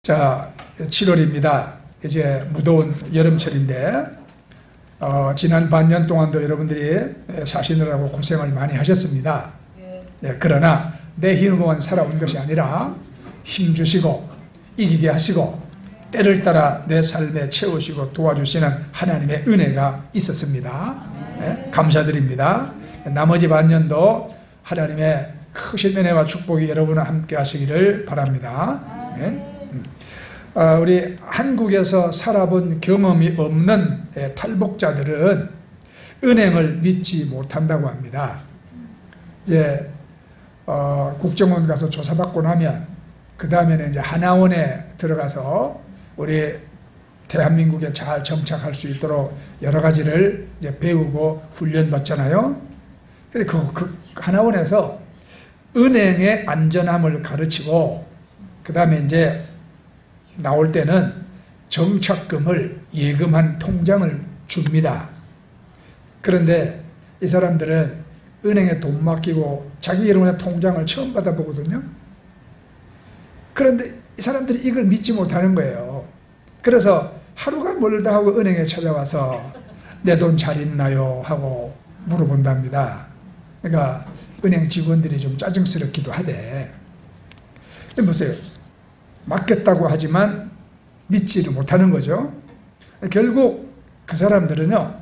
자, 7월입니다. 이제 무더운 여름철인데 지난 반년 동안도 여러분들이 사시느라고 고생을 많이 하셨습니다. 예, 그러나 내 힘으로만 살아온 것이 아니라 힘주시고 이기게 하시고 때를 따라 내 삶에 채우시고 도와주시는 하나님의 은혜가 있었습니다. 예, 감사드립니다. 나머지 반년도 하나님의 크신 은혜와 축복이 여러분과 함께 하시기를 바랍니다. 예. 우리 한국에서 살아본 경험이 없는 탈북자들은 은행을 믿지 못한다고 합니다. 이제 국정원 가서 조사받고 나면 그 다음에는 이제 하나원에 들어가서 우리 대한민국에 잘 정착할 수 있도록 여러 가지를 이제 배우고 훈련받잖아요. 근데 그 하나원에서 은행의 안전함을 가르치고 그 다음에 이제 나올 때는 정착금을 예금한 통장을 줍니다. 그런데 이 사람들은 은행에 돈 맡기고 자기 이름의 통장을 처음 받아보거든요. 그런데 이 사람들이 이걸 믿지 못하는 거예요. 그래서 하루가 멀다 하고 은행에 찾아와서 내 돈 잘 있나요? 하고 물어본답니다. 그러니까 은행 직원들이 좀 짜증스럽기도 하대. 보세요. 맡겼다고 하지만 믿지를 못하는 거죠. 결국 그 사람들은요,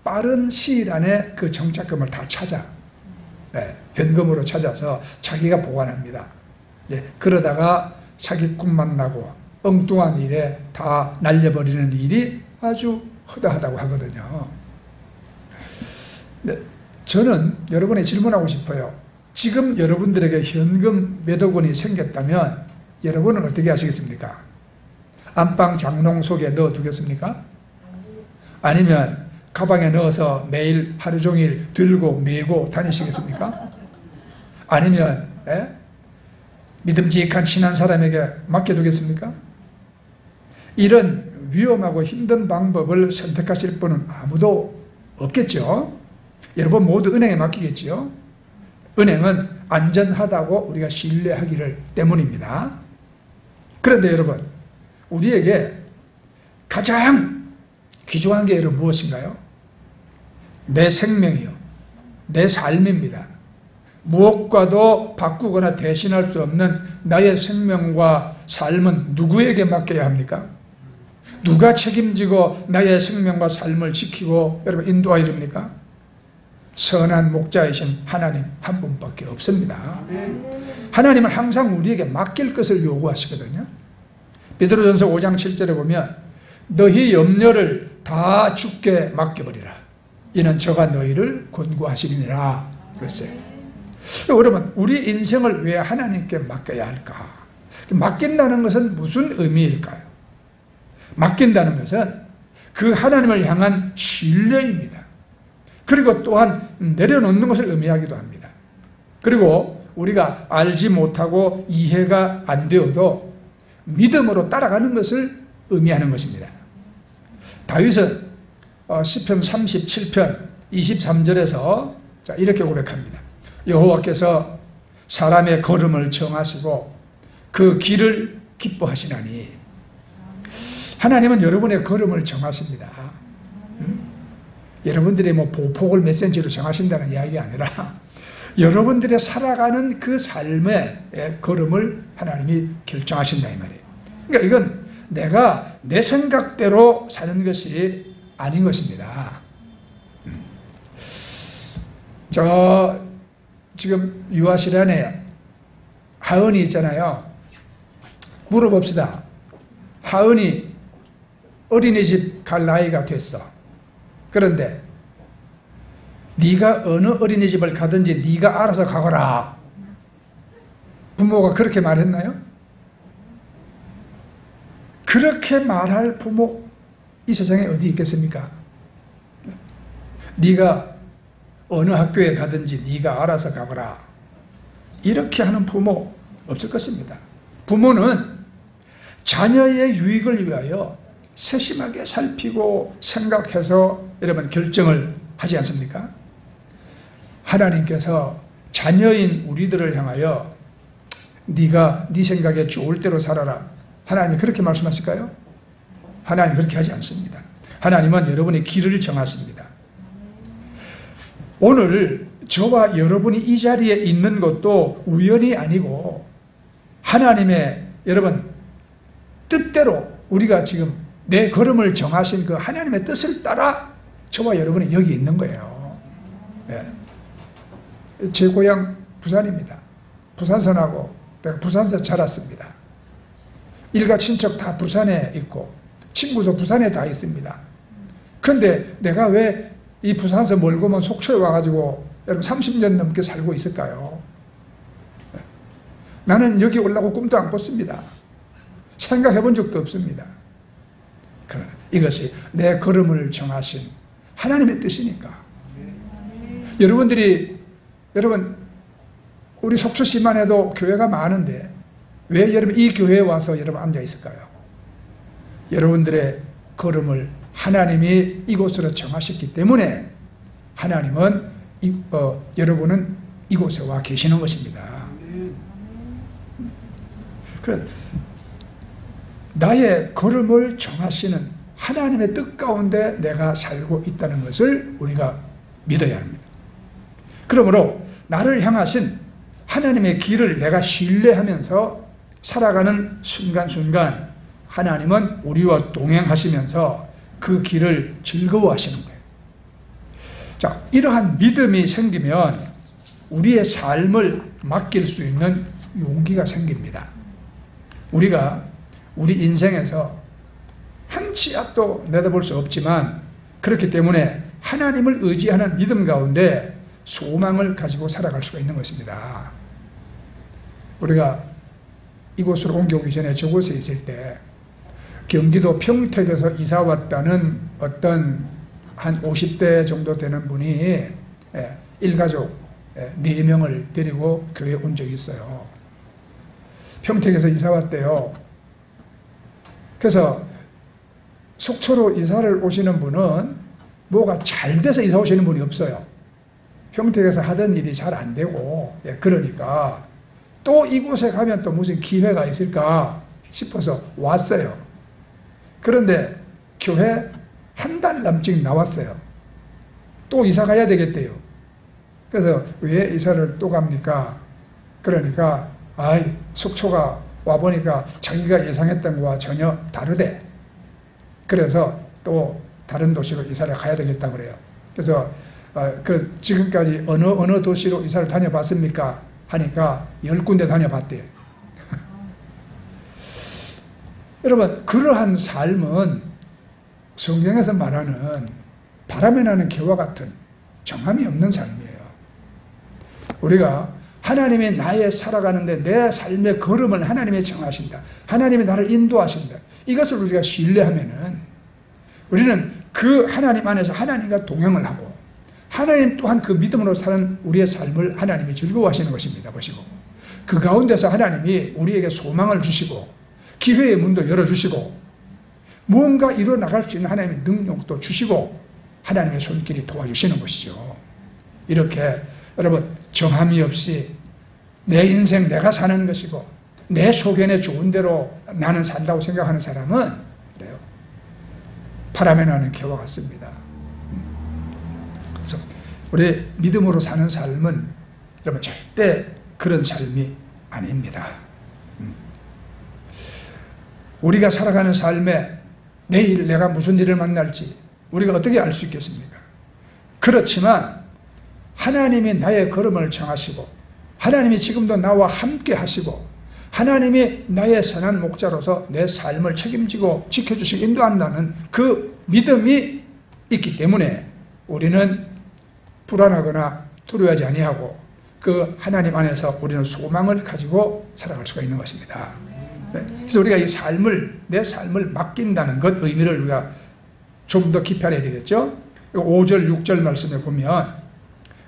빠른 시일 안에 그 정착금을 다 찾아, 현금으로 찾아서 자기가 보관합니다. 그러다가 사기꾼만 나고 엉뚱한 일에 다 날려버리는 일이 아주 허다하다고 하거든요. 저는 여러분에 질문하고 싶어요. 지금 여러분들에게 현금 몇억 원이 생겼다면 여러분은 어떻게 하시겠습니까? 안방 장롱 속에 넣어두겠습니까? 아니면 가방에 넣어서 매일 하루 종일 들고 메고 다니시겠습니까? 아니면 믿음직한 친한 사람에게 맡겨두겠습니까? 이런 위험하고 힘든 방법을 선택하실 분은 아무도 없겠죠. 여러분 모두 은행에 맡기겠지요. 은행은 안전하다고 우리가 신뢰하기를 때문입니다. 그런데 여러분, 우리에게 가장 귀중한 게 여러분 무엇인가요? 내 생명이요, 내 삶입니다. 무엇과도 바꾸거나 대신할 수 없는 나의 생명과 삶은 누구에게 맡겨야 합니까? 누가 책임지고 나의 생명과 삶을 지키고 여러분 인도하여 줍니까? 선한 목자이신 하나님 한 분밖에 없습니다. 하나님은 항상 우리에게 맡길 것을 요구하시거든요. 베드로전서 5장 7절에 보면 너희 염려를 다 주께 맡겨버리라. 이는 저가 너희를 권고하시리니라 그랬어요. 여러분, 우리 인생을 왜 하나님께 맡겨야 할까? 맡긴다는 것은 무슨 의미일까요? 맡긴다는 것은 그 하나님을 향한 신뢰입니다. 그리고 또한 내려놓는 것을 의미하기도 합니다. 그리고 우리가 알지 못하고 이해가 안 되어도 믿음으로 따라가는 것을 의미하는 것입니다. 다윗은 시편 37편 23절에서 이렇게 고백합니다. 여호와께서 사람의 걸음을 정하시고 그 길을 기뻐하시나니. 하나님은 여러분의 걸음을 정하십니다. 여러분들이 뭐 보폭을 몇 센치로 정하신다는 이야기가 아니라 여러분들의 살아가는 그 삶의 걸음을 하나님이 결정하신다 이 말이에요. 그러니까 이건 내가 내 생각대로 사는 것이 아닌 것입니다. 지금 유아실 안에 하은이 있잖아요. 물어봅시다. 하은이 어린이집 갈 나이가 됐어. 그런데 네가 어느 어린이집을 가든지 네가 알아서 가거라. 부모가 그렇게 말했나요? 그렇게 말할 부모 이 세상에 어디 있겠습니까? 네가 어느 학교에 가든지 네가 알아서 가거라. 이렇게 하는 부모 없을 것입니다. 부모는 자녀의 유익을 위하여 세심하게 살피고 생각해서 여러분 결정을 하지 않습니까? 하나님께서 자녀인 우리들을 향하여 네가 네 생각에 좋을 대로 살아라. 하나님이 그렇게 말씀하실까요? 하나님 그렇게 하지 않습니다. 하나님은 여러분의 길을 정하십니다. 오늘 저와 여러분이 이 자리에 있는 것도 우연이 아니고 하나님의 여러분 뜻대로 우리가 지금 내 걸음을 정하신 그 하나님의 뜻을 따라 저와 여러분이 여기 있는 거예요. 네. 제 고향 부산입니다. 부산선하고 내가 부산에서 자랐습니다. 일가 친척 다 부산에 있고 친구도 부산에 다 있습니다. 그런데 내가 왜 이 부산에서 멀고 먼 속초에 와가지고 여러분 30년 넘게 살고 있을까요? 네. 나는 여기 오려고 꿈도 안 꿨습니다. 생각해 본 적도 없습니다. 그러나 이것이 내 걸음을 정하신 하나님의 뜻이니까. 여러분 우리 속초시만 해도 교회가 많은데 왜 여러분 이 교회에 와서 여러분 앉아 있을까요? 여러분들의 걸음을 하나님이 이곳으로 정하셨기 때문에 하나님은 여러분은 이곳에 와 계시는 것입니다. 그래, 나의 걸음을 정하시는 하나님의 뜻 가운데 내가 살고 있다는 것을 우리가 믿어야 합니다. 그러므로 나를 향하신 하나님의 길을 내가 신뢰하면서 살아가는 순간순간 하나님은 우리와 동행하시면서 그 길을 즐거워하시는 거예요. 자, 이러한 믿음이 생기면 우리의 삶을 맡길 수 있는 용기가 생깁니다. 우리가 우리 인생에서 한 치 앞도 내다볼 수 없지만 그렇기 때문에 하나님을 의지하는 믿음 가운데 소망을 가지고 살아갈 수가 있는 것입니다. 우리가 이곳으로 옮겨오기 전에 저곳에 있을 때 경기도 평택에서 이사 왔다는 어떤 한 50대 정도 되는 분이 일가족 4명을 데리고 교회에 온 적이 있어요. 평택에서 이사 왔대요. 그래서 속초로 이사를 오시는 분은 뭐가 잘 돼서 이사 오시는 분이 없어요. 평택에서 하던 일이 잘 안 되고, 그러니까 또 이곳에 가면 또 무슨 기회가 있을까 싶어서 왔어요. 그런데 교회 한 달 남짓 나왔어요. 또 이사 가야 되겠대요. 그래서 왜 이사를 또 갑니까? 그러니까 속초가 와보니까 자기가 예상했던 것과 전혀 다르대. 그래서 또 다른 도시로 이사를 가야 되겠다 그래요. 그래서 지금까지 어느 도시로 이사를 다녀봤습니까? 하니까 10군데 다녀봤대요. 여러분, 그러한 삶은 성경에서 말하는 바람에 나는 개와 같은 정함이 없는 삶이에요. 우리가 하나님이 나의 살아가는데 내 삶의 걸음을 하나님이 정하신다. 하나님이 나를 인도하신다. 이것을 우리가 신뢰하면은 우리는 그 하나님 안에서 하나님과 동행을 하고 하나님 또한 그 믿음으로 사는 우리의 삶을 하나님이 즐거워하시는 것입니다. 보시고 그 가운데서 하나님이 우리에게 소망을 주시고 기회의 문도 열어주시고 무언가 이뤄나갈 수 있는 하나님의 능력도 주시고 하나님의 손길이 도와주시는 것이죠. 이렇게 여러분 정함이 없이 내 인생 내가 사는 것이고 내 소견에 좋은 대로 나는 산다고 생각하는 사람은 그래요. 바람에 나는 개와 같습니다. 그래서 우리 믿음으로 사는 삶은 여러분 절대 그런 삶이 아닙니다. 우리가 살아가는 삶에 내일 내가 무슨 일을 만날지 우리가 어떻게 알 수 있겠습니까? 그렇지만 하나님이 나의 걸음을 정하시고 하나님이 지금도 나와 함께 하시고 하나님이 나의 선한 목자로서 내 삶을 책임지고 지켜주시고 인도한다는 그 믿음이 있기 때문에 우리는 불안하거나 두려워하지 아니하고 그 하나님 안에서 우리는 소망을 가지고 살아갈 수가 있는 것입니다. 그래서 우리가 이 삶을 내 삶을 맡긴다는 것 의미를 우리가 좀 더 깊이 알아야 되겠죠. 5절 6절 말씀에 보면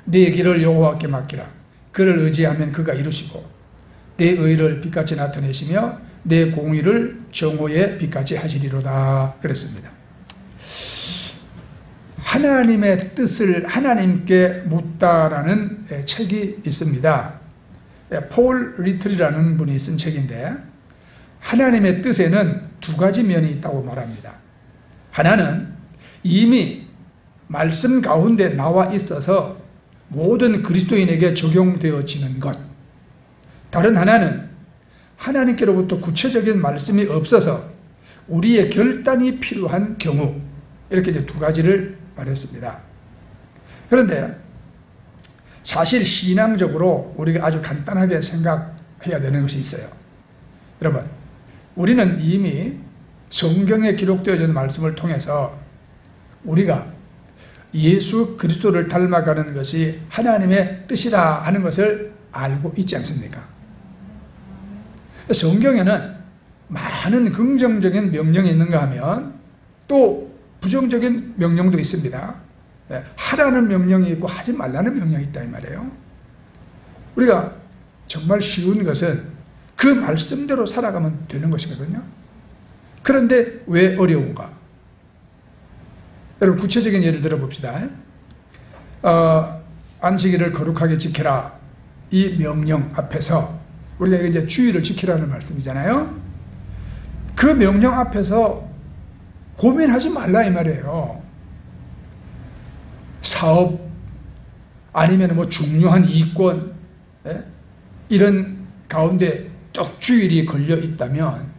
네 길을 여호와께 맡기라. 그를 의지하면 그가 이루시고 내 의를 빛같이 나타내시며 내 공의를 정오의 빛같이 하시리로다 그랬습니다. 하나님의 뜻을 하나님께 묻다라는 책이 있습니다. 폴 리틀이라는 분이 쓴 책인데 하나님의 뜻에는 두 가지 면이 있다고 말합니다. 하나는 이미 말씀 가운데 나와 있어서 모든 그리스도인에게 적용되어지는 것. 다른 하나는 하나님께로부터 구체적인 말씀이 없어서 우리의 결단이 필요한 경우. 이렇게 이제 두 가지를 말했습니다. 그런데 사실 신앙적으로 우리가 아주 간단하게 생각해야 되는 것이 있어요. 여러분, 우리는 이미 성경에 기록되어져 있는 말씀을 통해서 우리가 예수 그리스도를 닮아가는 것이 하나님의 뜻이다 하는 것을 알고 있지 않습니까? 성경에는 많은 긍정적인 명령이 있는가 하면 또 부정적인 명령도 있습니다. 하라는 명령이 있고 하지 말라는 명령이 있다 이 말이에요. 우리가 정말 쉬운 것은 그 말씀대로 살아가면 되는 것이거든요. 그런데 왜 어려운가? 여러분 구체적인 예를 들어봅시다. 안식일을 거룩하게 지켜라 이 명령 앞에서 우리가 이제 주의를 지키라는 말씀이잖아요. 그 명령 앞에서 고민하지 말라 이 말이에요. 사업 아니면 뭐 중요한 이권 이런 가운데 딱 주일이 걸려 있다면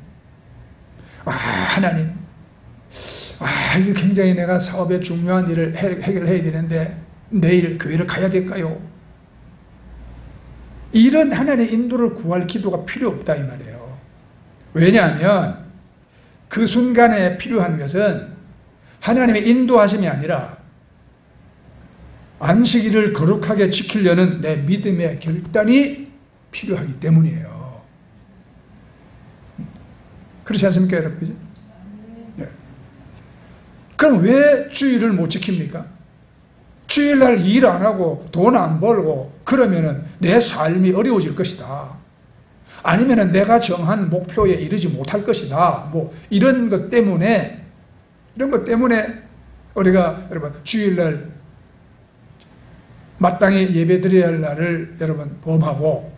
하나님 이거 굉장히 내가 사업에 중요한 일을 해결해야 되는데 내일 교회를 가야 될까요? 이런 하나님의 인도를 구할 기도가 필요 없다 이 말이에요. 왜냐하면 그 순간에 필요한 것은 하나님의 인도하심이 아니라 안식일을 거룩하게 지키려는 내 믿음의 결단이 필요하기 때문이에요. 그렇지 않습니까 여러분? 그죠? 네. 그럼 왜 주일을 못 지킵니까? 주일날 일 안 하고 돈 안 벌고 그러면은 내 삶이 어려워질 것이다. 아니면은 내가 정한 목표에 이르지 못할 것이다. 뭐 이런 것 때문에 우리가 여러분 주일날 마땅히 예배드려야 할 날을 여러분 범하고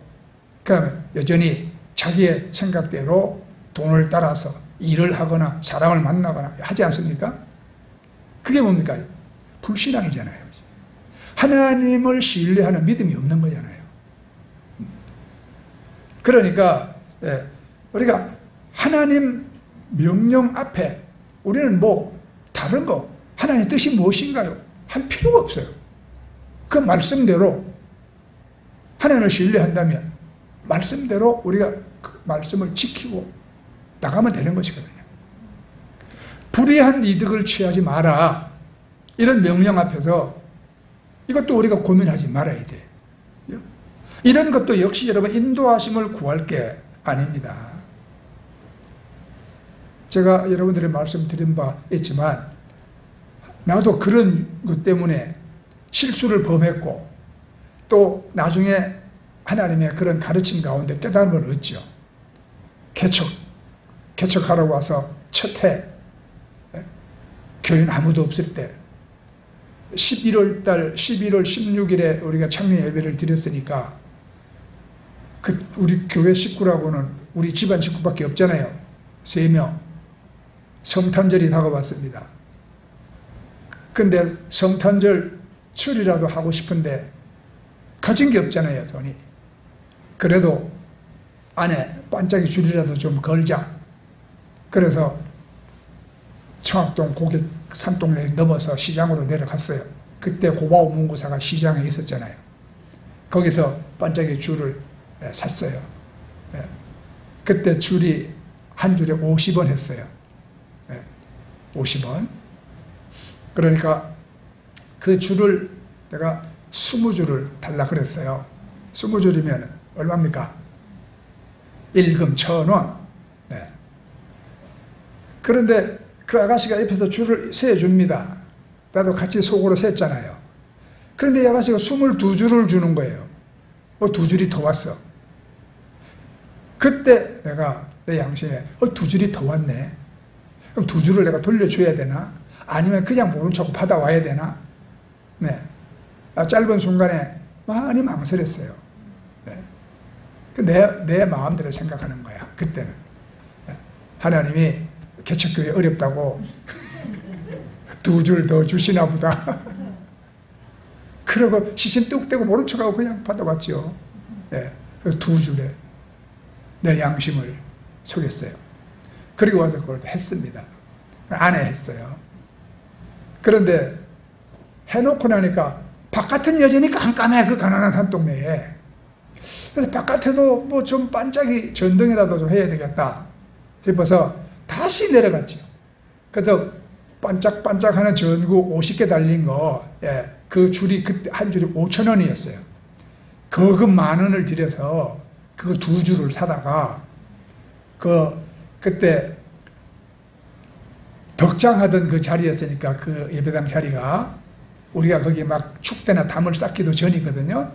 그다음에 여전히 자기의 생각대로 돈을 따라서 일을 하거나 사람을 만나거나 하지 않습니까? 그게 뭡니까? 불신앙이잖아요. 하나님을 신뢰하는 믿음이 없는 거잖아요. 그러니까 우리가 하나님 명령 앞에 우리는 뭐 다른 거 하나님의 뜻이 무엇인가요? 할 필요가 없어요. 그 말씀대로 하나님을 신뢰한다면 말씀대로 우리가 그 말씀을 지키고 나가면 되는 것이거든요. 불의한 이득을 취하지 마라. 이런 명령 앞에서 이것도 우리가 고민하지 말아야 돼. 이런 것도 역시 여러분 인도하심을 구할 게 아닙니다. 제가 여러분들의 말씀드린 바 있지만 나도 그런 것 때문에 실수를 범했고 또 나중에 하나님의 그런 가르침 가운데 깨달음을 얻죠. 개척하러 와서 첫 해 교인 아무도 없을 때 11월 16일에 우리가 창립 예배를 드렸으니까 우리 교회 식구라고는 우리 집안 식구밖에 없잖아요. 3명. 성탄절이 다가왔습니다. 근데 성탄절 출이라도 하고 싶은데 가진 게 없잖아요, 돈이. 그래도 안에 반짝이 줄이라도 좀 걸자. 그래서 청학동 고객 산동네 넘어서 시장으로 내려갔어요. 그때 고바오 문구사가 시장에 있었잖아요. 거기서 반짝이 줄을 샀어요. 그때 줄이 한 줄에 50원 했어요. 50원. 그러니까 그 줄을 내가 20줄을 달라 그랬어요. 20줄이면 얼마입니까? 1금 1,000원. 그런데 그 아가씨가 옆에서 줄을 세줍니다. 나도 같이 속으로 셌잖아요. 그런데 이 아가씨가 22줄을 주는 거예요. 2줄이 더 왔어. 그때 내가 내 양심에 2줄이 더 왔네. 그럼 2줄을 내가 돌려줘야 되나? 아니면 그냥 모른 척 받아와야 되나? 네. 짧은 순간에 많이 망설였어요. 네. 내 마음대로 생각하는 거야. 그때는. 하나님이 개척교회 어렵다고 2줄 더 주시나 보다. 그러고 시신 뚝 떼고 모른 척하고 그냥 받아봤죠. 네, 2줄에 내 양심을 속였어요. 그리고 와서 그걸 했습니다. 아내 했어요. 그런데 해놓고 나니까 바깥은 여전히 깜깜해. 그 가난한 산동네에. 그래서 바깥에도 뭐 좀 반짝이 전등이라도 좀 해야 되겠다 싶어서 다시 내려갔죠. 그래서 반짝반짝하는 전구 50개 달린 거, 예, 그 줄이 그때 한 줄이 5,000원이었어요. 거금 10,000원을 들여서 그 2줄을 사다가 그때 덕장하던 그 자리였으니까 그 예배당 자리가 우리가 거기 막 축대나 담을 쌓기도 전이거든요.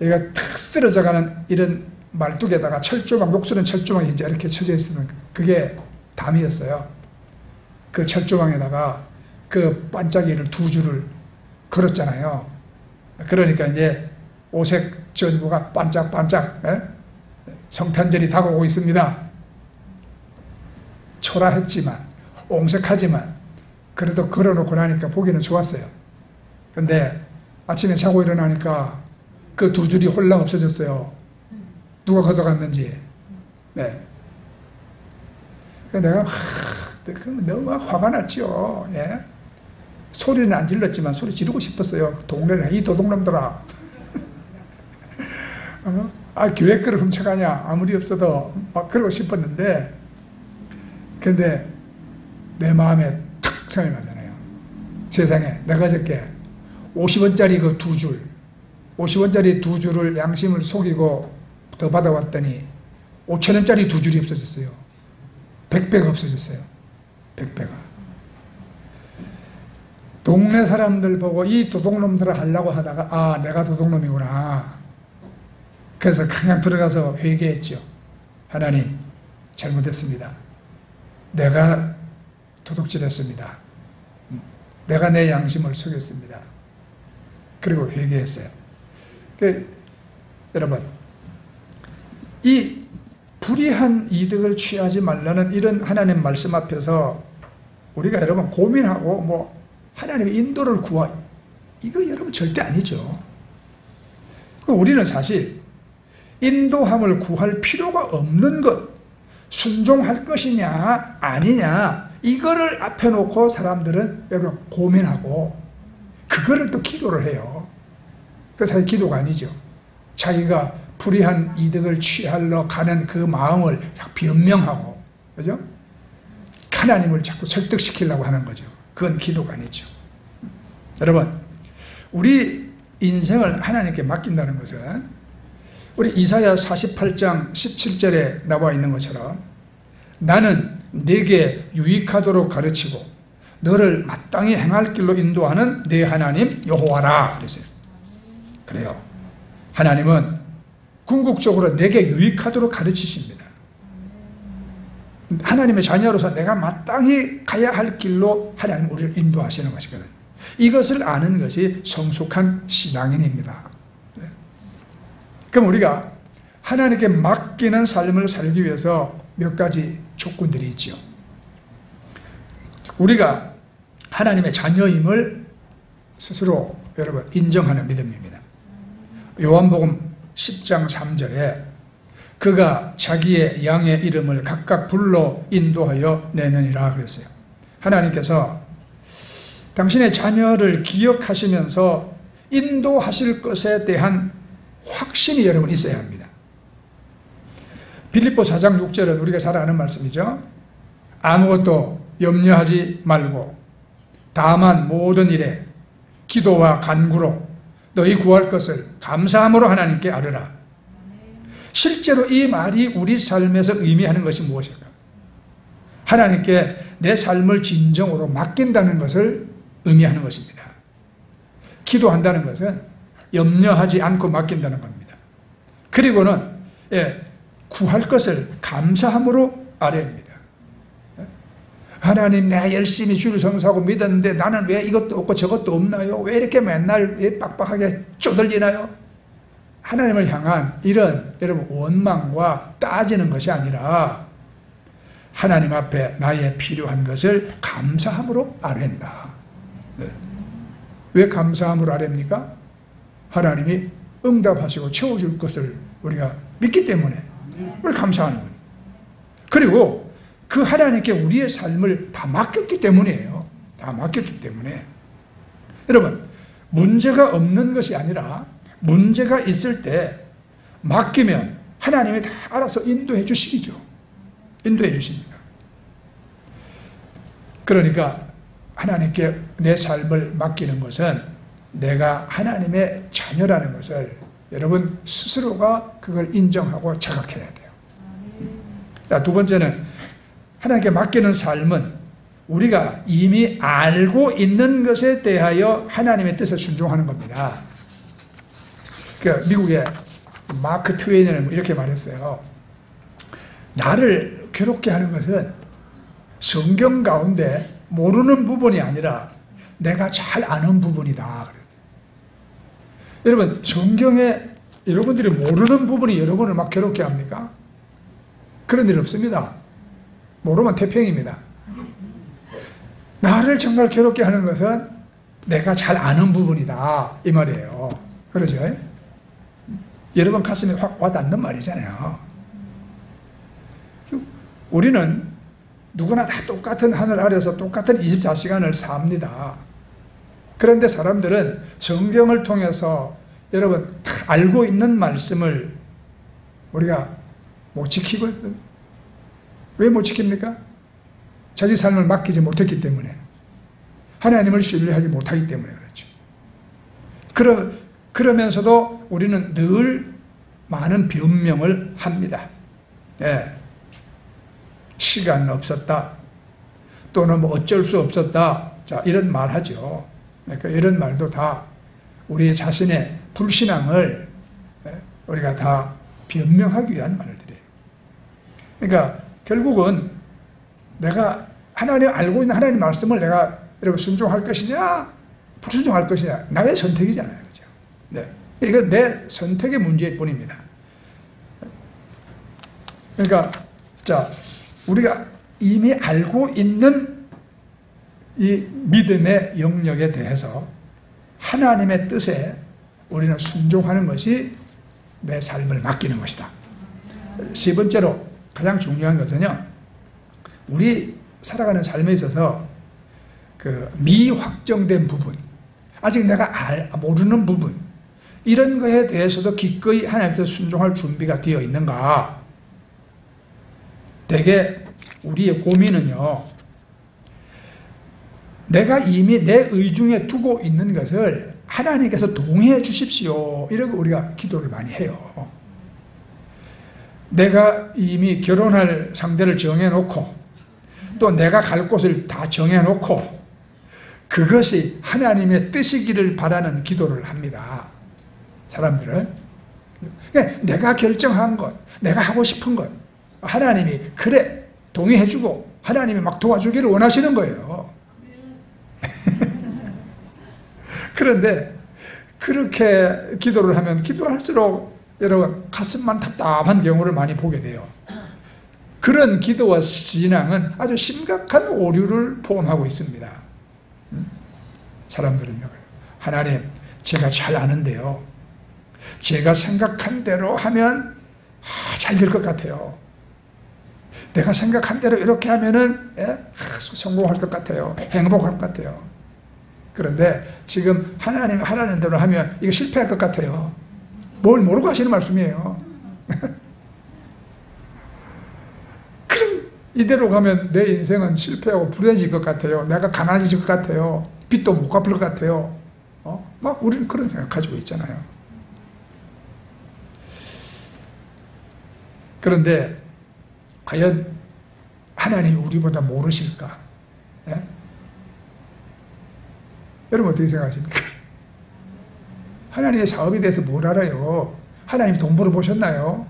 얘가 탁 쓰러져가는 이런 말뚝에다가 철조망, 녹슬은 철조망이 이제 이렇게 쳐져 있으면 그게 담이었어요. 그 철조망에다가 그 반짝이를 2줄을 걸었잖아요. 그러니까 이제 오색 전구가 반짝반짝, 예? 성탄절이 다가오고 있습니다. 초라했지만 옹색하지만 그래도 걸어놓고 나니까 보기는 좋았어요. 근데 아침에 자고 일어나니까 그 2줄이 홀랑 없어졌어요. 누가 걷어갔는지. 네. 내가 너무 화가 났죠. 예? 소리는 안 질렀지만 소리 지르고 싶었어요. 동네에 이 도둑놈들아. 교회 거를 훔쳐가냐. 아무리 없어도 막 그러고 싶었는데, 근데 내 마음에 탁 생각나잖아요. 세상에 내가 저렇게 50원짜리 그 2줄, 50원짜리 2줄을 양심을 속이고 더 받아왔더니 5,000원짜리 2줄이 없어졌어요. 100배가 없어졌어요. 100배가. 동네 사람들 보고 이 도둑놈들을 하려고 하다가 아, 내가 도둑놈이구나. 그래서 그냥 들어가서 회개했죠. 하나님, 잘못했습니다. 내가 도둑질했습니다. 내가 내 양심을 속였습니다. 그리고 회개했어요. 여러분, 이 불의한 이득을 취하지 말라는 이런 하나님 말씀 앞에서 우리가 여러분 고민하고 뭐 하나님의 인도를 이거 여러분 절대 아니죠. 우리는 사실 인도함을 구할 필요가 없는 것, 순종할 것이냐 아니냐, 이거를 앞에 놓고 사람들은 여러분 고민하고 그거를 또 기도를 해요. 그 사실 기도가 아니죠. 자기가 불의한 이득을 취하러 가는 그 마음을 변명하고, 그죠? 하나님을 자꾸 설득시키려고 하는 거죠. 그건 기도가 아니죠. 여러분, 우리 인생을 하나님께 맡긴다는 것은 우리 이사야 48장 17절에 나와 있는 것처럼 나는 네게 유익하도록 가르치고 너를 마땅히 행할 길로 인도하는 네 하나님 여호와라 그랬어요. 그래요. 하나님은 궁극적으로 내게 유익하도록 가르치십니다. 하나님의 자녀로서 내가 마땅히 가야 할 길로 하나님 우리를 인도하시는 것이거든요. 이것을 아는 것이 성숙한 신앙인입니다. 그럼 우리가 하나님께 맡기는 삶을 살기 위해서 몇 가지 조건들이 있죠. 우리가 하나님의 자녀임을 스스로 여러분 인정하는 믿음입니다. 요한복음 10장 3절에 그가 자기의 양의 이름을 각각 불러 인도하여 내느니라 그랬어요. 하나님께서 당신의 자녀를 기억하시면서 인도하실 것에 대한 확신이 여러분 있어야 합니다. 빌립보 4장 6절은 우리가 잘 아는 말씀이죠. 아무것도 염려하지 말고 다만 모든 일에 기도와 간구로 너희 구할 것을 감사함으로 하나님께 아뢰라. 실제로 이 말이 우리 삶에서 의미하는 것이 무엇일까? 하나님께 내 삶을 진정으로 맡긴다는 것을 의미하는 것입니다. 기도한다는 것은 염려하지 않고 맡긴다는 겁니다. 그리고는 구할 것을 감사함으로 아뢰입니다. 하나님, 내가 열심히 주를 성수하고 믿었는데 나는 왜 이것도 없고 저것도 없나요? 왜 이렇게 맨날 빡빡하게 쪼들리나요? 하나님을 향한 이런 여러분 원망과 따지는 것이 아니라 하나님 앞에 나의 필요한 것을 감사함으로 아뢰는다. 네. 왜 감사함으로 아뢰입니까? 하나님이 응답하시고 채워줄 것을 우리가 믿기 때문에 우리 감사하는 거예요. 그리고 그 하나님께 우리의 삶을 다 맡겼기 때문이에요. 다 맡겼기 때문에. 여러분, 문제가 없는 것이 아니라 문제가 있을 때 맡기면 하나님이 다 알아서 인도해 주시죠. 인도해 주십니다. 그러니까 하나님께 내 삶을 맡기는 것은 내가 하나님의 자녀라는 것을 여러분 스스로가 그걸 인정하고 자각해야 돼요. 자, 두 번째는 하나님께 맡기는 삶은 우리가 이미 알고 있는 것에 대하여 하나님의 뜻에 순종하는 겁니다. 그러니까 미국의 마크 트웨인은 이렇게 말했어요. 나를 괴롭게 하는 것은 성경 가운데 모르는 부분이 아니라 내가 잘 아는 부분이다. 여러분, 성경에 여러분들이 모르는 부분이 여러분을 막 괴롭게 합니까? 그런 일 없습니다. 모르면 태평입니다. 나를 정말 괴롭게 하는 것은 내가 잘 아는 부분이다, 이 말이에요. 그러죠? 여러분 가슴에 확 와닿는 말이잖아요. 우리는 누구나 다 똑같은 하늘 아래서 똑같은 24시간을 삽니다. 그런데 사람들은 성경을 통해서 여러분 다 알고 있는 말씀을 우리가 못 지키고, 왜 못 지킵니까? 자기 삶을 맡기지 못했기 때문에, 하나님을 신뢰하지 못하기 때문에 그렇죠. 그러면서도 우리는 늘 많은 변명을 합니다. 예. 시간 없었다, 또는 뭐 어쩔 수 없었다, 자, 이런 말 하죠. 그러니까 이런 말도 다 우리 자신의 불신앙을 우리가 다 변명하기 위한 말들이에요. 그러니까 결국은 내가 하나님 알고 있는 하나님 말씀을 내가 여러분 순종할 것이냐 불순종할 것이냐, 나의 선택이잖아요. 그렇죠? 네. 이건 내 선택의 문제일 뿐입니다. 그러니까 자, 우리가 이미 알고 있는 이 믿음의 영역에 대해서 하나님의 뜻에 우리는 순종하는 것이 내 삶을 맡기는 것이다. 세 번째로 가장 중요한 것은요, 우리 살아가는 삶에 있어서 그 미확정된 부분, 아직 내가 모르는 부분, 이런 거에 대해서도 기꺼이 하나님께서 순종할 준비가 되어 있는가. 대개 우리의 고민은요, 내가 이미 내 의중에 두고 있는 것을 하나님께서 동의해 주십시오, 이러고 우리가 기도를 많이 해요. 내가 이미 결혼할 상대를 정해놓고 또 내가 갈 곳을 다 정해놓고 그것이 하나님의 뜻이기를 바라는 기도를 합니다. 사람들은 내가 결정한 것, 내가 하고 싶은 것, 하나님이 그래 동의해주고 하나님이 막 도와주기를 원하시는 거예요. 그런데 그렇게 기도를 하면 기도할수록 여러분 가슴만 답답한 경우를 많이 보게 돼요. 그런 기도와 신앙은 아주 심각한 오류를 포함하고 있습니다. 사람들은요, 하나님 제가 잘 아는데요, 제가 생각한 대로 하면 잘 될 것 같아요. 내가 생각한 대로 이렇게 하면은 성공할 것 같아요. 행복할 것 같아요. 그런데 지금 하나님 하라는 대로 하면 이거 실패할 것 같아요. 뭘 모르고 하시는 말씀이에요. 그럼 이대로 가면 내 인생은 실패하고 불행해질 것 같아요. 내가 가난해질 것 같아요. 빚도 못 갚을 것 같아요. 막 우리는 그런 생각 가지고 있잖아요. 그런데 과연 하나님이 우리보다 모르실까? 예? 여러분 어떻게 생각하십니까? 하나님의 사업에 대해서 뭘 알아요? 하나님 돈 벌어보셨나요?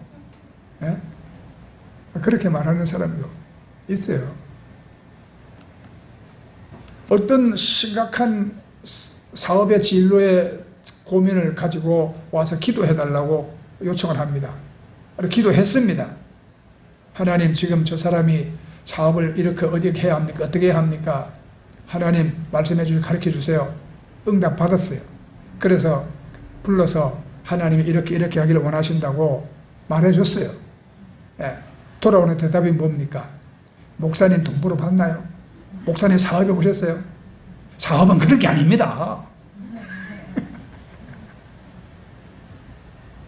예? 그렇게 말하는 사람도 있어요. 어떤 심각한 사업의 진로의 고민을 가지고 와서 기도해달라고 요청을 합니다. 기도했습니다. 하나님 지금 저 사람이 사업을 이렇게 어떻게 해야 합니까? 어떻게 해야 합니까? 하나님 말씀해 주시고 가르쳐 주세요. 응답 받았어요. 그래서 불러서 하나님이 이렇게 하기를 원하신다고 말해 줬어요. 예. 돌아오는 대답이 뭡니까? 목사님 돈 벌어 봤나요? 목사님 사업해 보셨어요? 사업은 그런 게 아닙니다.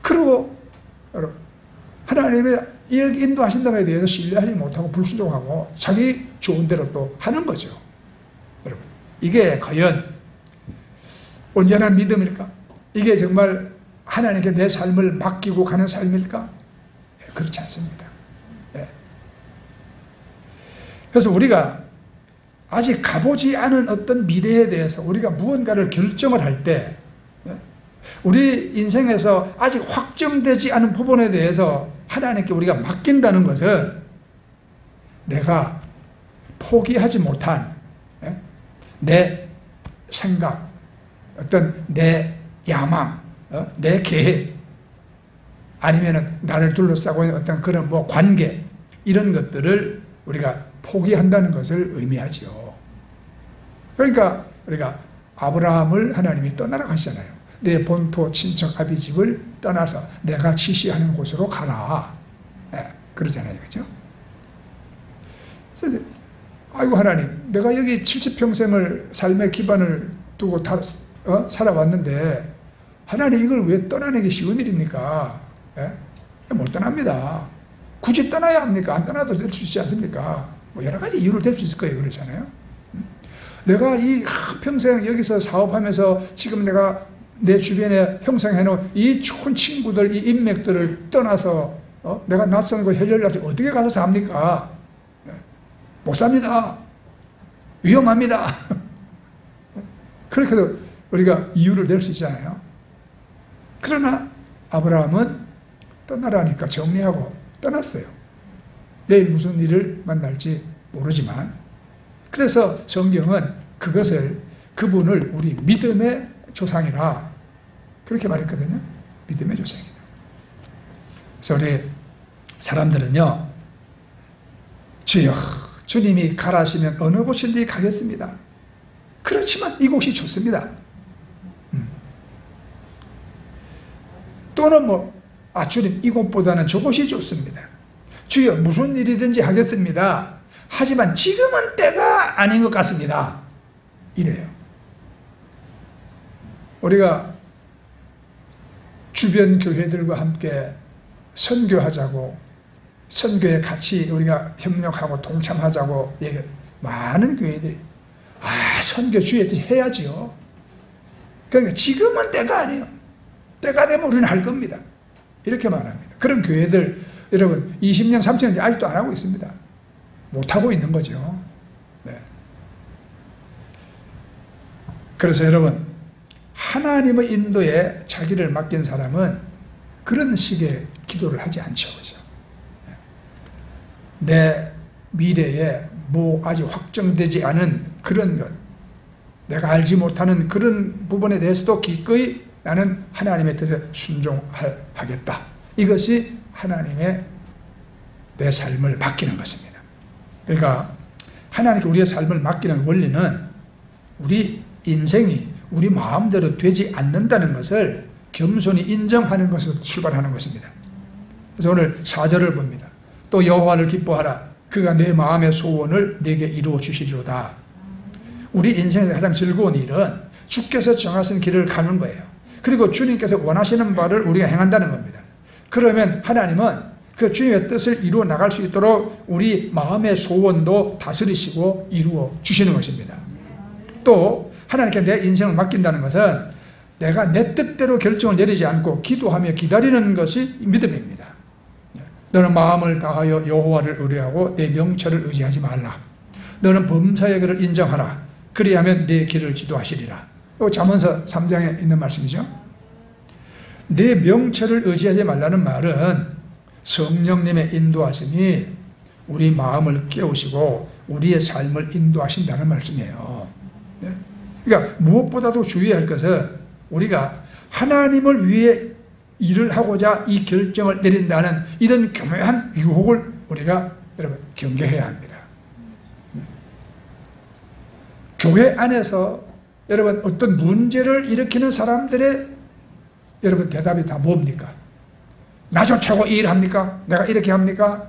그리고 하나님의 이렇게 인도하신다는 것에 대해서 신뢰하지 못하고 불순종하고 자기 좋은 대로 또 하는 거죠. 여러분, 이게 과연 온전한 믿음일까? 이게 정말 하나님께 내 삶을 맡기고 가는 삶일까? 그렇지 않습니다. 그래서 우리가 아직 가보지 않은 어떤 미래에 대해서 우리가 무언가를 결정을 할 때 우리 인생에서 아직 확정되지 않은 부분에 대해서 하나님께 우리가 맡긴다는 것은 내가 포기하지 못한 내 생각, 어떤 내 야망, 내 계획, 아니면은 나를 둘러싸고 있는 어떤 그런 뭐 관계, 이런 것들을 우리가 포기한다는 것을 의미하죠. 그러니까 우리가 아브라함을 하나님이 떠나라고 하시잖아요. 내 본토 친척 아비 집을 떠나서 내가 지시하는 곳으로 가라. 그러잖아요. 그죠? 그래서 아이고 하나님, 내가 여기 70평생을 삶의 기반을 두고 살아왔는데 하나님 이걸 왜 떠나는 게 쉬운 일입니까? 못 떠납니다. 굳이 떠나야 합니까? 안 떠나도 될 수 있지 않습니까? 뭐 여러 가지 이유를 댈 수 있을 거예요. 그렇잖아요. 내가 이 평생 여기서 사업하면서 지금 내가 내 주변에 형성해놓은 이 좋은 친구들, 이 인맥들을 떠나서 내가 낯선 곳 헬렬나서 어떻게 가서 삽니까? 못 삽니다. 위험합니다. 그렇게 해도 우리가 이유를 댈 수 있잖아요. 그러나 아브라함은 떠나라니까 정리하고 떠났어요. 내일 무슨 일을 만날지 모르지만, 그래서 성경은 그분을 우리 믿음의 조상이라 그렇게 말했거든요. 믿음의 조상이다. 그래서 우리 사람들은요, 주여, 주님이 가라시면 어느 곳인지 가겠습니다. 그렇지만 이곳이 좋습니다. 또는 주님 이곳보다는 저곳이 좋습니다. 주여, 무슨 일이든지 하겠습니다. 하지만 지금은 때가 아닌 것 같습니다. 이래요. 우리가 주변 교회들과 함께 선교하자고, 선교에 같이 우리가 협력하고 동참하자고 많은 교회들이 선교 주의 뜻 해야지요. 그러니까 지금은 때가 아니에요. 때가 되면 우리는 할 겁니다. 이렇게 말합니다. 그런 교회들 여러분 20년 30년 아직도 안 하고 있습니다. 못하고 있는 거죠. 네. 그래서 여러분, 하나님의 인도에 자기를 맡긴 사람은 그런 식의 기도를 하지 않죠. 그죠? 내 미래에 아직 확정되지 않은 그런 것, 내가 알지 못하는 그런 부분에 대해서도 기꺼이 나는 하나님의 뜻에 순종하겠다. 이것이 하나님의 내 삶을 맡기는 것입니다. 그러니까 하나님께 우리의 삶을 맡기는 원리는 우리 인생이 우리 마음대로 되지 않는다는 것을 겸손히 인정하는 것에서 출발하는 것입니다. 그래서 오늘 4절을 봅니다. 또 여호와를 기뻐하라. 그가 내 마음의 소원을 내게 이루어 주시리로다. 우리 인생에서 가장 즐거운 일은 주께서 정하신 길을 가는 거예요. 그리고 주님께서 원하시는 바를 우리가 행한다는 겁니다. 그러면 하나님은 그 주님의 뜻을 이루어 나갈 수 있도록 우리 마음의 소원도 다스리시고 이루어 주시는 것입니다. 또 하나님께 내 인생을 맡긴다는 것은 내가 내 뜻대로 결정을 내리지 않고 기도하며 기다리는 것이 믿음입니다. 너는 마음을 다하여 여호와를 의뢰하고 내 명철을 의지하지 말라. 너는 범사의 길을 인정하라. 그리하면 내 길을 지도하시리라. 잠언서 3장에 있는 말씀이죠. 내 명철을 의지하지 말라는 말은 성령님의 인도하심이 우리 마음을 깨우시고 우리의 삶을 인도하신다는 말씀이에요. 그러니까 무엇보다도 주의해야 할 것은 우리가 하나님을 위해 일을 하고자 이 결정을 내린다는 이런 교묘한 유혹을 우리가 여러분 경계해야 합니다. 교회 안에서 여러분 어떤 문제를 일으키는 사람들의 여러분 대답이 다 뭡니까? 나조차고 이 일 합니까? 내가 이렇게 합니까?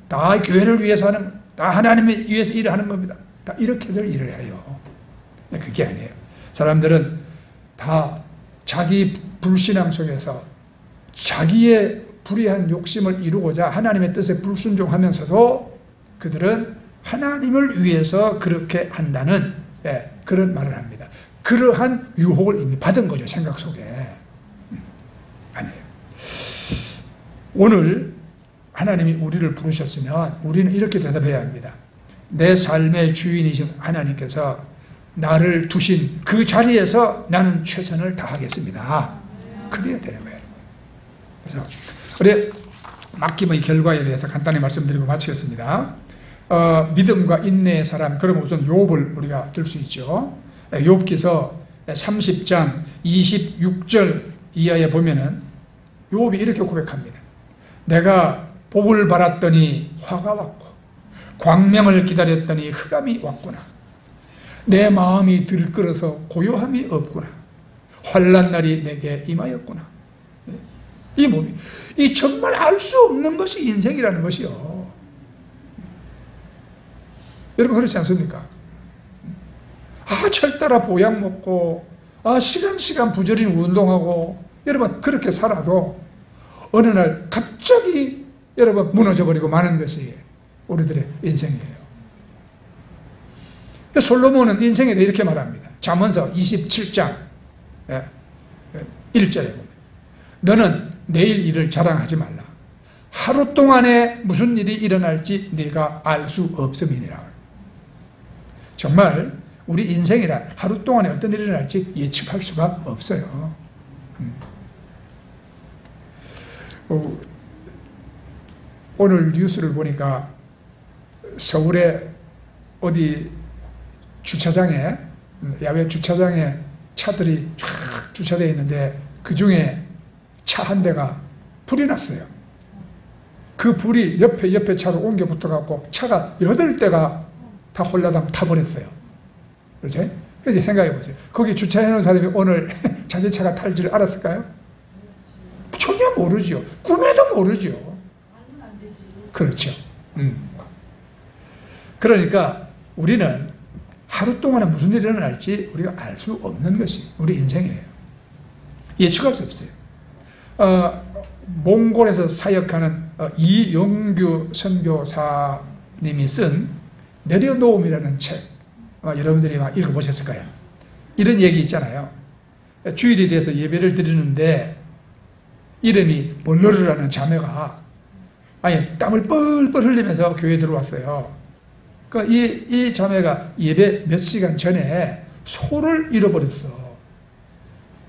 다 교회를 위해서 하는, 다 하나님을 위해서 일을 하는 겁니다. 다 이렇게들 일을 해요. 그게 아니에요. 사람들은 다 자기 불신앙 속에서 자기의 불의한 욕심을 이루고자 하나님의 뜻에 불순종하면서도 그들은 하나님을 위해서 그렇게 한다는 그런 말을 합니다. 그러한 유혹을 이미 받은 거죠, 생각 속에. 아니에요. 오늘 하나님이 우리를 부르셨으면 우리는 이렇게 대답해야 합니다. 내 삶의 주인이신 하나님께서 나를 두신 그 자리에서 나는 최선을 다하겠습니다. 그래야 되는 거예요. 그래서 우리 맡김의 결과에 대해서 간단히 말씀드리고 마치겠습니다. 믿음과 인내의 사람, 그럼 우선 욥을 우리가 들 수 있죠. 욥기서 30장 26절 이하에 보면은 욥이 이렇게 고백합니다. 내가 복을 바랐더니 화가 왔고 광명을 기다렸더니 흑암이 왔구나. 내 마음이 들끓어서 고요함이 없구나. 환난 날이 내게 임하였구나. 이 몸이, 이 정말 알 수 없는 것이 인생이라는 것이요. 여러분 그렇지 않습니까? 철따라 보약 먹고 시간 부지런히 운동하고 여러분 그렇게 살아도 어느 날 갑자기 여러분 무너져버리고 마는 것이 우리들의 인생이에요. 솔로몬은 인생에 대해 이렇게 말합니다. 잠언서 27장 1절에 보면 너는 내일 일을 자랑하지 말라. 하루 동안에 무슨 일이 일어날지 네가 알 수 없음이니라. 정말 우리 인생이란 하루 동안에 어떤 일이 일어날지 예측할 수가 없어요. 오늘 뉴스를 보니까 서울에 어디 주차장에, 야외 주차장에 차들이 쫙 주차되어 있는데 그 중에 차 한 대가 불이 났어요. 그 불이 옆에 차로 옮겨 붙어갖고 차가 8대가 다 홀라당 타버렸어요. 그렇지? 그래서 생각해 보세요. 거기 주차해놓은 사람이 오늘 자기 차가 탈 줄 알았을까요? 전혀 모르죠. 꿈에도 모르죠. 그렇죠. 그러니까 우리는 하루 동안에 무슨 일이 일어날지 우리가 알 수 없는 것이 우리 인생이에요. 예측할 수 없어요. 몽골에서 사역하는 이용규 선교사님이 쓴 내려놓음이라는 책, 여러분들이 막 읽어보셨을 거예요. 이런 얘기 있잖아요. 주일에 대해서 예배를 드리는데 이름이 볼러르라는 자매가 땀을 뻘뻘 흘리면서 교회에 들어왔어요. 그러니까 이 자매가 예배 몇 시간 전에 소를 잃어버렸어.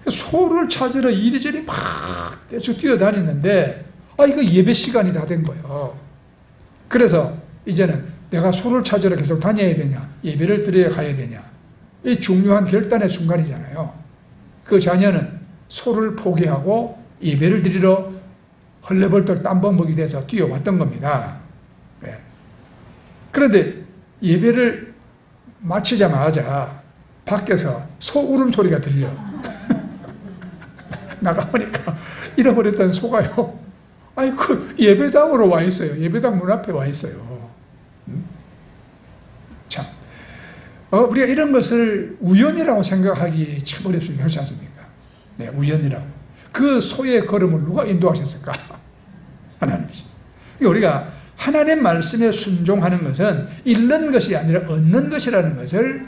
소를 찾으러 이리저리 막 대충 뛰어다니는데 이거 예배 시간이 다 된 거예요. 그래서 이제는 내가 소를 찾으러 계속 다녀야 되냐, 예배를 드려야 가야 되냐, 이 중요한 결단의 순간이잖아요. 그 자녀는 소를 포기하고 예배를 드리러 헐레벌떡 땀범벅이 돼서 뛰어왔던 겁니다. 네. 그런데 예배를 마치자마자 밖에서 소 울음소리가 들려. 나가보니까 잃어버렸던 소가요. 그 예배당으로 와 있어요. 예배당 문 앞에 와 있어요. 참, 우리가 이런 것을 우연이라고 생각하기 참 어렵습니다. 그렇지 않습니까? 네, 우연이라고. 그 소의 걸음을 누가 인도하셨을까? 하나님이시. 우리가 하나님 말씀에 순종하는 것은 잃는 것이 아니라 얻는 것이라는 것을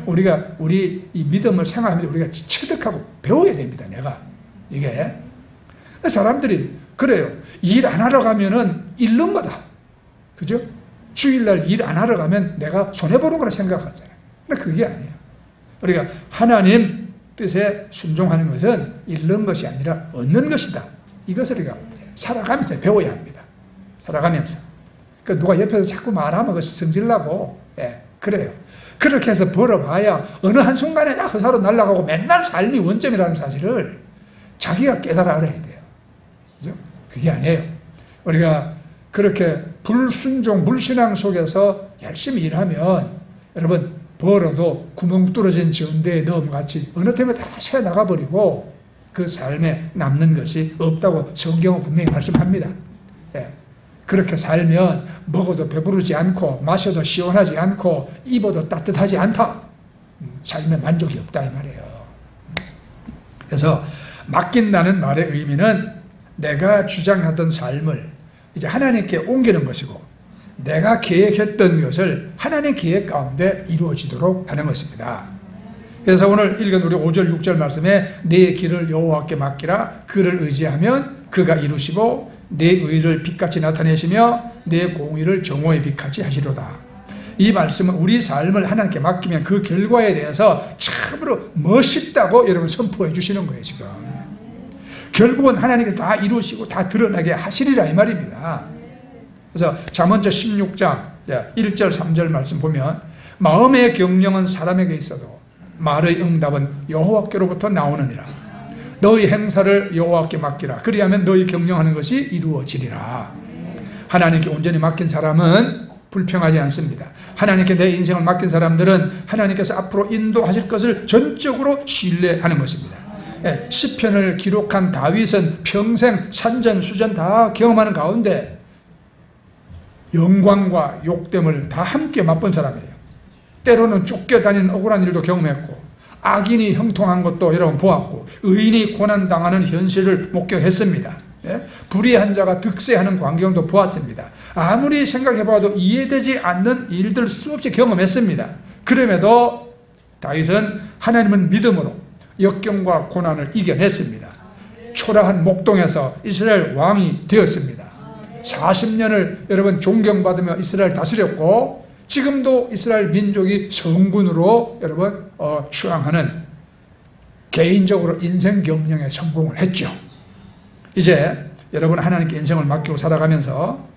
우리가 우리 이 믿음을 생활하면서 우리가 체득하고 배워야 됩니다. 내가 이게 사람들이 그래요. 일 안 하러 가면은 잃는 거다. 그죠? 주일날 일 안 하러 가면 내가 손해보는 거라 생각하잖아요. 근데 그게 아니에요. 우리가 하나님 뜻에 순종하는 것은 잃는 것이 아니라 얻는 것이다. 이것을 우리가 살아가면서 배워야 합니다. 살아가면서. 그러니까 누가 옆에서 자꾸 말하면 그것이 성질나고, 그래요. 그렇게 해서 벌어봐야 어느 한순간에 다 허사로 날아가고 맨날 삶이 원점이라는 사실을 자기가 깨달아 알아야 돼요. 그죠? 그게 아니에요. 우리가 그렇게 불순종, 불신앙 속에서 열심히 일하면 여러분 벌어도 구멍 뚫어진 전대에 넣음같이 어느 틈에 다 새어나가버리고 그 삶에 남는 것이 없다고 성경은 분명히 말씀합니다. 예. 그렇게 살면 먹어도 배부르지 않고 마셔도 시원하지 않고 입어도 따뜻하지 않다. 삶에 만족이 없다 이 말이에요. 그래서 맡긴다는 말의 의미는 내가 주장하던 삶을 이제 하나님께 옮기는 것이고 내가 계획했던 것을 하나님의 계획 가운데 이루어지도록 하는 것입니다. 그래서 오늘 읽은 우리 5절 6절 말씀에 내 길을 여호와께 맡기라. 그를 의지하면 그가 이루시고 내 의를 빛같이 나타내시며 내 공의를 정오의 빛같이 하시로다. 이 말씀은 우리 삶을 하나님께 맡기면 그 결과에 대해서 참으로 멋있다고 여러분 선포해 주시는 거예요. 지금 결국은 하나님께 다 이루시고 다 드러나게 하시리라 이 말입니다. 그래서 잠언서 16장 1절 3절 말씀 보면 마음의 경영은 사람에게 있어도 말의 응답은 여호와께로부터 나오느니라. 너희 행사를 여호와께 맡기라. 그리하면 너희 경영하는 것이 이루어지리라. 하나님께 온전히 맡긴 사람은 불평하지 않습니다. 하나님께 내 인생을 맡긴 사람들은 하나님께서 앞으로 인도하실 것을 전적으로 신뢰하는 것입니다. 시편을 기록한 다윗은 평생 산전수전 다 경험하는 가운데 영광과 욕됨을 다 함께 맛본 사람이에요. 때로는 쫓겨다니는 억울한 일도 경험했고 악인이 형통한 것도 여러분 보았고 의인이 고난당하는 현실을 목격했습니다. 불의한 자가 득세하는 광경도 보았습니다. 아무리 생각해봐도 이해되지 않는 일들 수없이 경험했습니다. 그럼에도 다윗은 하나님은 믿음으로 역경과 고난을 이겨냈습니다. 초라한 목동에서 이스라엘 왕이 되었습니다. 40년을 여러분 존경받으며 이스라엘 다스렸고 지금도 이스라엘 민족이 성군으로 여러분 추앙하는 개인적으로 인생 경영에 성공을 했죠. 이제 여러분 하나님께 인생을 맡기고 살아가면서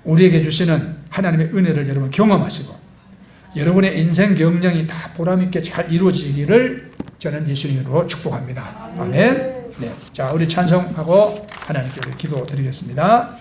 우리에게 주시는 하나님의 은혜를 여러분 경험하시고 여러분의 인생 경영이 다 보람있게 잘 이루어지기를 저는 예수님으로 축복합니다. 아멘. 네. 자, 우리 찬송하고 하나님께 기도 드리겠습니다.